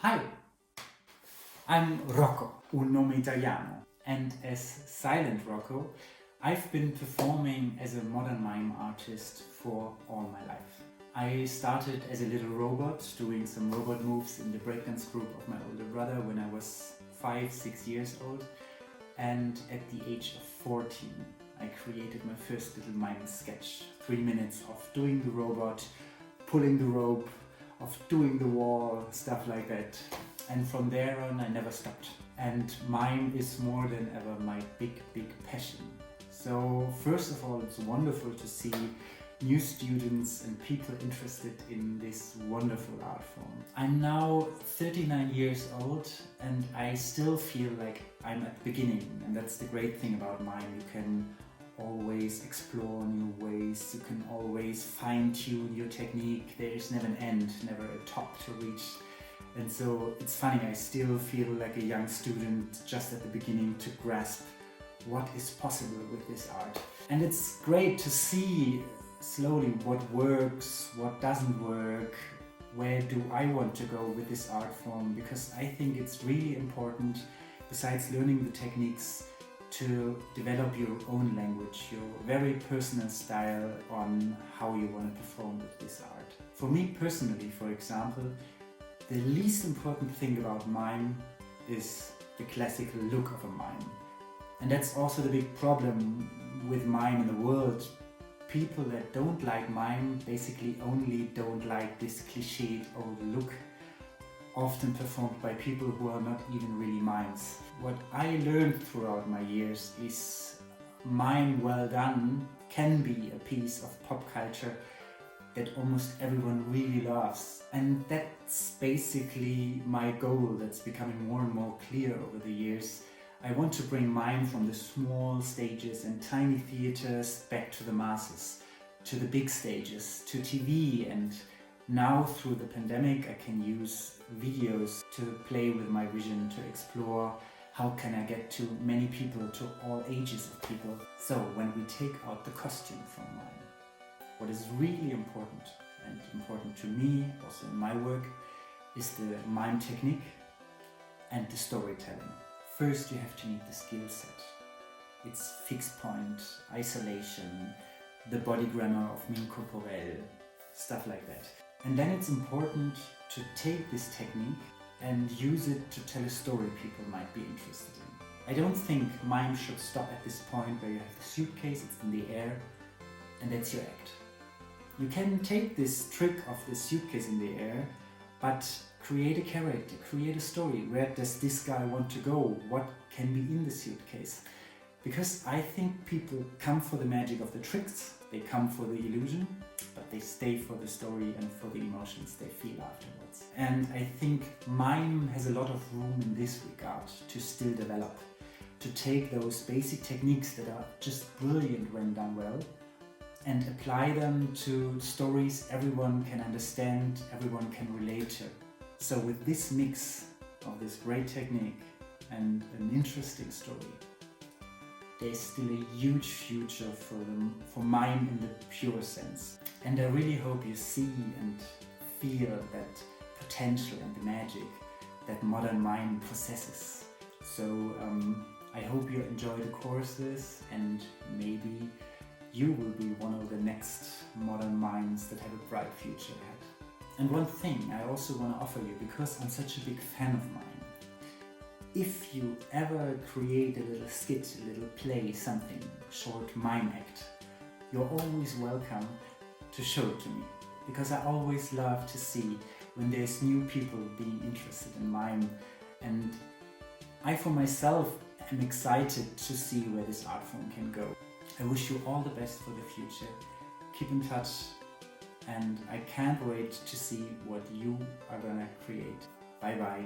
Hi, I'm Rocco, un nome italiano, and as Silent Rocco, I've been performing as a modern mime artist for all my life. I started as a little robot, doing some robot moves in the breakdance group of my older brother when I was 5-6 years old, and at the age of 14 I created my first little mime sketch. 3 minutes of doing the robot, pulling the rope, of doing the wall, stuff like that. And from there on I never stopped. And mime is more than ever my big passion. So first of all, it's wonderful to see new students and people interested in this wonderful art form. I'm now 39 years old and I still feel like I'm at the beginning, and that's the great thing about mime. You can always explore new ways, you can always fine-tune your technique. There is never an end, never a top to reach. And so it's funny, I still feel like a young student just at the beginning to grasp what is possible with this art. And it's great to see slowly what works, what doesn't work, where do I want to go with this art form, because I think it's really important, besides learning the techniques, to develop your own language, your very personal style on how you want to perform with this art. For me personally, for example, the least important thing about mime is the classical look of a mime. And that's also the big problem with mime in the world. People that don't like mime basically only don't like this cliched old look, often performed by people who are not even really mimes. What I learned throughout my years is mime well done can be a piece of pop culture that almost everyone really loves. And that's basically my goal, that's becoming more and more clear over the years. I want to bring mime from the small stages and tiny theaters back to the masses, to the big stages, to TV, and now through the pandemic I can use videos to play with my vision, to explore how can I get to many people, to all ages of people. So when we take out the costume from mime, what is really important, and important to me also in my work, is the mime technique and the storytelling. First you have to need the skill set. It's fixed point, isolation, the body grammar of mime corporelle, stuff like that. And then it's important to take this technique and use it to tell a story people might be interested in. I don't think mime should stop at this point where you have the suitcase, it's in the air, and that's your act. You can take this trick of the suitcase in the air, but create a character, create a story. Where does this guy want to go? What can be in the suitcase? Because I think people come for the magic of the tricks, they come for the illusion, but they stay for the story and for the emotions they feel afterwards. And I think mime has a lot of room in this regard to still develop, to take those basic techniques that are just brilliant when done well and apply them to stories everyone can understand, everyone can relate to. So with this mix of this great technique and an interesting story, there's still a huge future for mime in the pure sense. And I really hope you see and feel that potential and the magic that modern mime possesses. So I hope you enjoy the courses and maybe you will be one of the next modern mimes that have a bright future ahead. And one thing I also want to offer you, because I'm such a big fan of mime, if you ever create a little skit, a little play, something, short mime act, you're always welcome to show it to me. Because I always love to see when there's new people being interested in mime, and I for myself am excited to see where this art form can go. I wish you all the best for the future. Keep in touch, and I can't wait to see what you are gonna create. Bye bye.